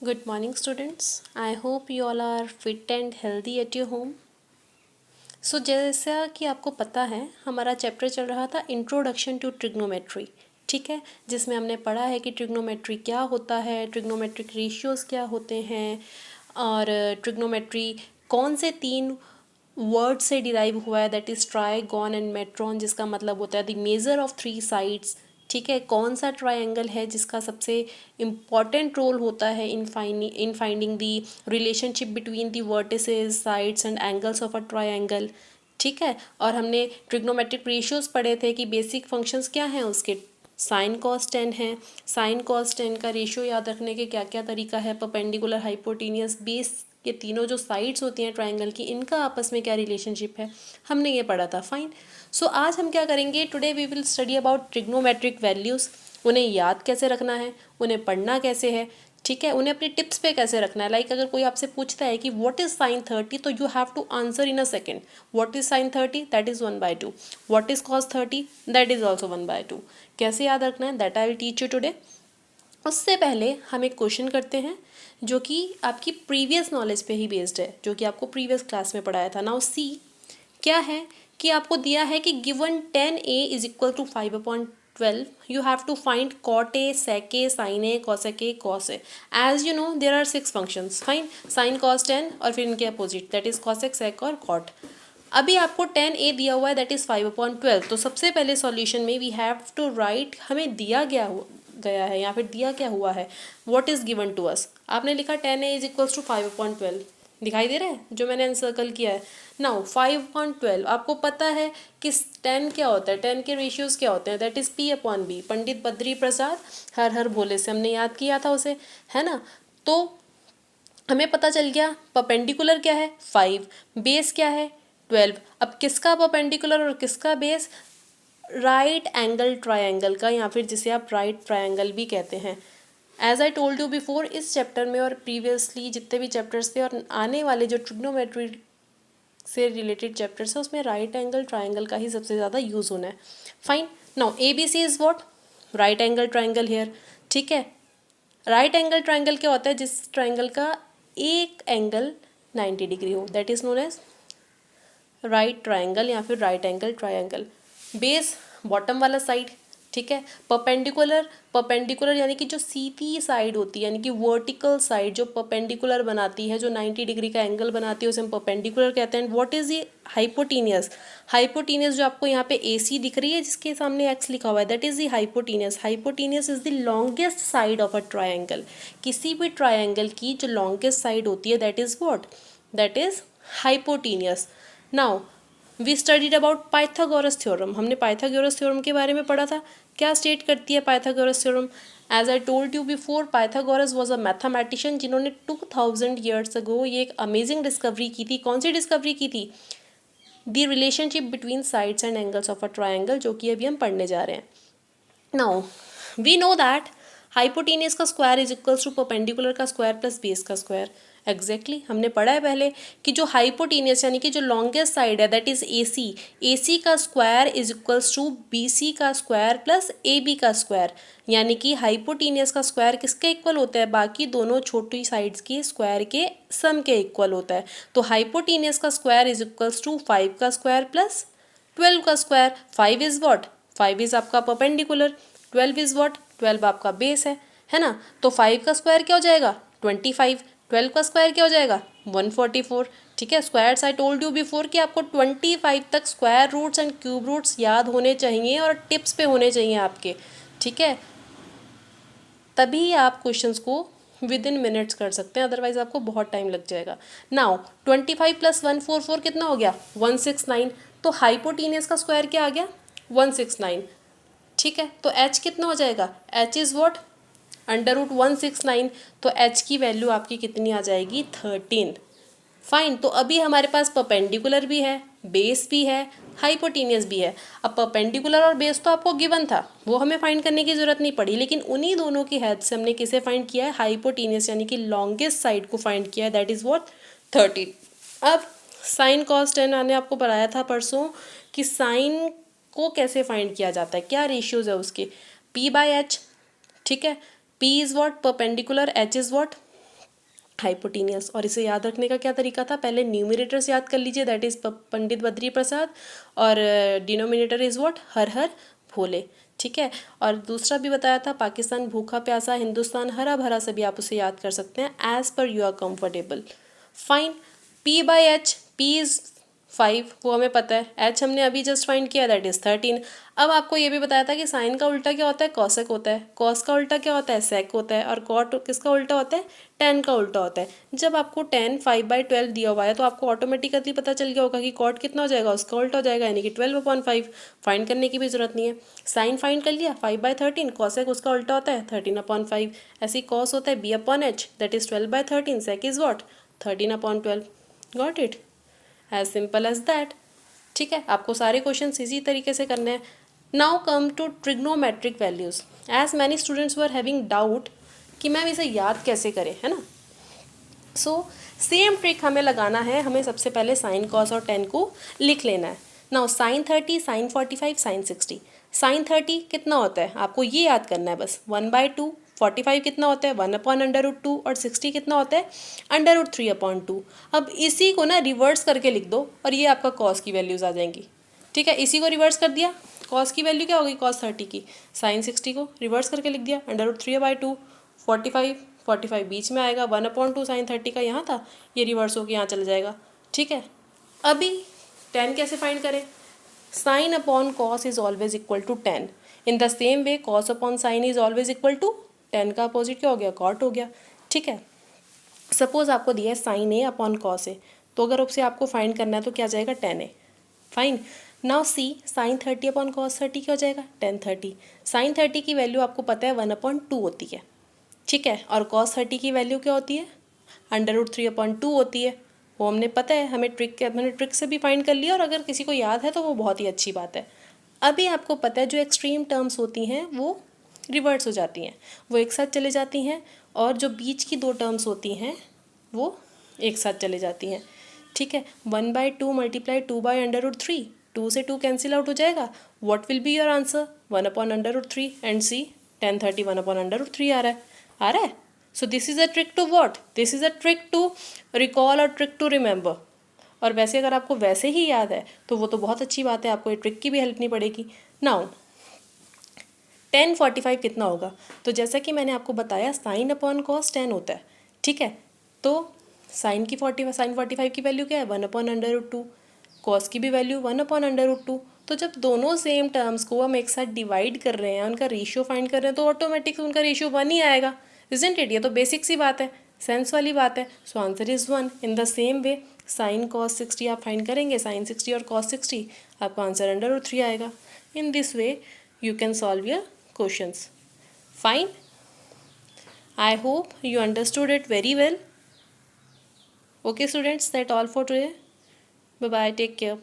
Good morning, students. I hope you all are fit and healthy at your home. So जैसा कि आपको पता है हमारा चैप्टर चल रहा था इंट्रोडक्शन टू ट्रिग्नोमेट्री, ठीक है, जिसमें हमने पढ़ा है कि ट्रिग्नोमेट्री क्या होता है, ट्रिग्नोमेट्रिक रेशियोज़ क्या होते हैं और ट्रिग्नोमेट्री कौन से तीन वर्ड से डिराइव हुआ है, दैट इज़ ट्राइगॉन एंड मेट्रॉन, जिसका मतलब होता है the measure of three sides. ठीक है, कौन सा ट्रायंगल है जिसका सबसे इम्पॉर्टेंट रोल होता है in finding the relationship between the vertices, sides and angles of a triangle. ठीक है, और हमने ट्रिग्नोमेट्रिक रेशियोज पढ़े थे कि बेसिक फंक्शंस क्या हैं उसके, साइन कॉस टेन है। साइन कॉस टेन का रेशियो याद रखने के क्या क्या तरीका है, परपेंडिकुलर, हाइपोटेनियस, बेस, ये तीनों जो साइड्स होती हैं ट्रायंगल की, इनका आपस में क्या रिलेशनशिप है, हमने ये पढ़ा था। फाइन। सो आज हम क्या करेंगे, today we will study about trigonometric values. उन्हें याद कैसे रखना है, उन्हें पढ़ना कैसे है, ठीक है, उन्हें अपनी टिप्स पे कैसे रखना है। लाइक अगर कोई आपसे पूछता है कि व्हाट इज साइन 30, तो you have to answer in a second, what is sine 30, that is 1/2, what is cos 30, that is also 1/2। कैसे याद रखना है, that I will teach you today. उससे पहले हम एक क्वेश्चन करते हैं जो कि आपकी प्रीवियस नॉलेज पे ही बेस्ड है, जो कि आपको प्रीवियस क्लास में पढ़ाया था। नाउ सी, क्या है कि आपको दिया है कि given 10a is equal to 5/12, you have to find cot A, sec A, sine A, cosec A, cos A. As you know there are 6 functions. Fine, sine cos 10 और फिर इनके opposite, that is cosec, sec और cot. अभी आपको 10a दिया हुआ है, that is 5/12। तो सबसे पहले सॉल्यूशन में वी हैव टू राइट, हमें दिया गया है या फिर दिया क्या हुआ है, what is given to us. आपने लिखा 10a इज इक्वल्स टू 5/12, दिखाई दे रहा है जो मैंने एनसर्कल किया है। नाउ 5/12 आपको पता है कि 10 क्या होता है, 10 के रेशियोज क्या होते हैं, that is p/b। Pandit Badri Prasad हर हर भोले से हमने याद किया था उसे, है ना। तो हमें पता चल गया परपेंडिकुलर क्या है 5, बेस क्या है 12। अब किसका परपेंडिकुलर और किसका बेस, राइट एंगल ट्रायंगल का, या फिर जिसे आप राइट ट्रायंगल भी कहते हैं। As I told you before, इस चैप्टर में और प्रीवियसली जितने भी चैप्टर्स थे और आने वाले जो ट्रिग्नोमेट्री से रिलेटेड चैप्टर्स है उसमें राइट एंगल ट्रायंगल का ही सबसे ज़्यादा यूज़ होना है। Fine. Now A B C is what, right angle triangle here. ठीक है, राइट एंगल ट्रायंगल क्या होता है, जिस ट्रायंगल का एक एंगल 90 डिग्री हो, that is known as right triangle या फिर right angle triangle. Base, bottom वाला साइड, ठीक है। परपेंडिकुलर, परपेंडिकुलर यानी कि जो सीधी साइड होती है, यानी कि वर्टिकल साइड जो परपेंडिकुलर बनाती है, जो 90 डिग्री का एंगल बनाती है, उसे हम परपेंडिकुलर कहते हैं। व्हाट इज ये हाइपोटीनियस, हाइपोटीनियस जो आपको यहाँ पे ए सी दिख रही है जिसके सामने एक्स लिखा हुआ है, that is the hypotenuse. Hypotenuse is the longest side of a triangle. किसी भी ट्रायंगल की जो लॉन्गेस्ट साइड होती है, that is what, that is hypotenuse. Now we studied about Pythagoras theorem, हमने पाइथागोरस थ्योरम के बारे में पढ़ा था। क्या स्टेट करती है Pythagoras theorem, as I told you before, Pythagoras was a mathematician जिन्होंने 2000 ईयर्स अगो ये एक अमेजिंग डिस्कवरी की थी। कौन सी डिस्कवरी की थी, the relationship between sides and angles of a triangle, जो कि अभी हम पढ़ने जा रहे हैं। Now we know that hypotenuse का square is equals to perpendicular का स्क्वायर प्लस बेस का स्क्वायर। एग्जैक्टली हमने पढ़ा है पहले कि जो हाइपोटेनियस यानी कि जो लॉन्गेस्ट साइड है, that is A C, A C का square is equals to B C का स्क्वायर प्लस ए बी का स्क्वायर। यानी कि हाइपोटेनियस का स्क्वायर किसके इक्वल होता है, बाकी दोनों छोटी साइड्स के स्क्वायर के सम के इक्वल होता है। तो हाइपोटेनियस का स्क्वायर इज इक्वल्स टू 5 का स्क्वायर प्लस 12 का स्क्वायर। 5 इज व्हाट, 5 इज आपका परपेंडिकुलर, 12 इज व्हाट, 12 आपका बेस है ना। तो 5 का स्क्वायर क्या हो जाएगा 25, 12 का स्क्वायर क्या हो जाएगा 144। ठीक है, squares I told you before कि आपको 25 तक square roots and cube roots याद होने चाहिए और टिप्स पे होने चाहिए आपके। ठीक है, तभी आप क्वेश्चंस को विद इन मिनट्स कर सकते हैं, अदरवाइज आपको बहुत टाइम लग जाएगा। नाउ 25 प्लस 144 कितना हो गया 169। तो हाइपोटीनियस का स्क्वायर क्या आ गया 169। ठीक है, तो h कितना हो जाएगा, h इज़ वॉट √169। तो h की वैल्यू आपकी कितनी आ जाएगी 13। फाइन, तो अभी हमारे पास परपेंडिकुलर भी है, बेस भी है, हाइपोटेनियस भी है। अब परपेंडिकुलर और बेस तो आपको गिवन था, वो हमें फाइंड करने की जरूरत नहीं पड़ी, लेकिन उन्हीं दोनों की हेल्प से हमने किसे फाइंड किया है, हाइपोटेनियस यानी कि लॉन्गेस्ट साइड को फाइंड किया है, दैट इज व्हाट 13। अब साइन कॉस टेन मैंने आपको पढ़ाया था परसों कि साइन को कैसे फाइंड किया जाता है, क्या रेशियोज है उसके, p/h। ठीक है, p is what perpendicular, h is what hypotenuse. और इसे याद रखने का क्या तरीका था, पहले न्यूमिनेटर्स याद कर लीजिए, दैट इज़ पंडित बद्री प्रसाद, और डिनोमिनेटर इज़ व्हाट, हर हर भोले। ठीक है, और दूसरा भी बताया था, पाकिस्तान भूखा प्यासा, हिंदुस्तान हरा भरा, सभी आप उसे याद कर सकते हैं as per you are comfortable. Fine. P by H, P is 5, वो हमें पता है, H हमने अभी जस्ट फाइंड किया, दैट इज़ 13। अब आपको ये भी बताया था कि साइन का उल्टा क्या होता है, कॉसेक होता है, कॉस का उल्टा क्या होता है, सेक होता है, और कॉट किसका उल्टा होता है, टेन का उल्टा होता है। जब आपको 10 5/12 दिया हुआ है तो आपको ऑटोमेटिकली पता चल गया होगा कि कॉट कितना हो जाएगा, उसका उल्टा हो जाएगा, यानी कि 12/5। फाइंड करने की भी जरूरत नहीं है, साइन फाइंड कर लिया 5/13, कॉसेक उसका उल्टा होता है 13/5। ऐसी कॉस होता है B/H, that is 12/13, sec is what, 13/12। Got it, as simple as that. ठीक है, आपको सारे क्वेश्चन इसी तरीके से करने हैं। Now come to trigonometric values. As many students were having doubt कि मैम इसे याद कैसे करें, है ना। सो सेम ट्रिक हमें लगाना है, हमें सबसे पहले साइन कॉस और टेन को लिख लेना है। Now sine 30, sine 45, sine 60। Sine 30 कितना होता है आपको ये याद करना है बस, 1/2। 45 कितना होता है, 1/√2, और 60 कितना होता है, √3/2। अब इसी को ना रिवर्स करके लिख दो और ये आपका कॉस की वैल्यूज़ आ जाएंगी। ठीक है, इसी को रिवर्स कर दिया, कॉस की वैल्यू क्या होगी, cos 30 की, साइन 60 को रिवर्स करके लिख दिया, √3/2। 45 बीच में आएगा, 1/2 साइन 30 का यहाँ था, ये रिवर्स होकर यहाँ चला जाएगा। ठीक है, अभी 10 कैसे फाइंड करें, sine upon cos is always equal to 10। In the same way cos upon sine is always equal to 10 का अपोजिट क्या हो गया, कॉट हो गया। ठीक है, सपोज आपको दिया है sign A upon cos A, तो अगर उससे आपको फाइंड करना है तो क्या जाएगा, 10A। Fine. Now see sine 30 upon cos 30 क्या हो जाएगा, 10/30। साइन 30 की वैल्यू आपको पता है 1/2 होती है। ठीक है, और कॉस 30 की वैल्यू क्या होती है, √3/2 होती है। वो हमने पता है, हमने ट्रिक से भी फाइंड कर लिया, और अगर किसी को याद है तो वो बहुत ही अच्छी बात है। अभी आपको पता है जो एक्सट्रीम टर्म्स होती हैं वो रिवर्स हो जाती हैं, वो एक साथ चले जाती हैं, और जो बीच की दो टर्म्स होती हैं वो एक साथ चले जाती हैं। ठीक है, 1/2 मल्टीप्लाई 2/√3, 2 से 2 कैंसिल आउट हो जाएगा। What will be your answer, 1/√3, and see 10/30 1/√3 आ रहा है, आ रहा है। So this is a trick to what, this is a trick to recall और ट्रिक टू रिमेंबर। और वैसे अगर आपको वैसे ही याद है तो वो तो बहुत अच्छी बात है, आपको ये ट्रिक की भी हेल्प नहीं पड़ेगी। नाउ 10/45 कितना होगा, तो जैसा कि मैंने आपको बताया साइन अपॉन कॉस 10 होता है। ठीक है, तो साइन 45 की वैल्यू क्या है, 1/√2, कॉस की भी वैल्यू 1/√2। तो जब दोनों सेम टर्म्स को हम एक साथ डिवाइड कर रहे हैं, उनका रेशियो फाइंड कर रहे हैं, तो ऑटोमेटिक उनका रेशियो 1 ही आएगा, इजंट इट। ये तो बेसिक सी बात है, सेंस वाली बात है। So answer is 1। In the same way sine cos 60 आप फाइंड करेंगे, साइन 60 और कॉस 60, आपका आंसर √3 आएगा। In this way you can solve your questions. Fine. I hope you understood it very well. Okay students, that's all for today. Bye bye, take care.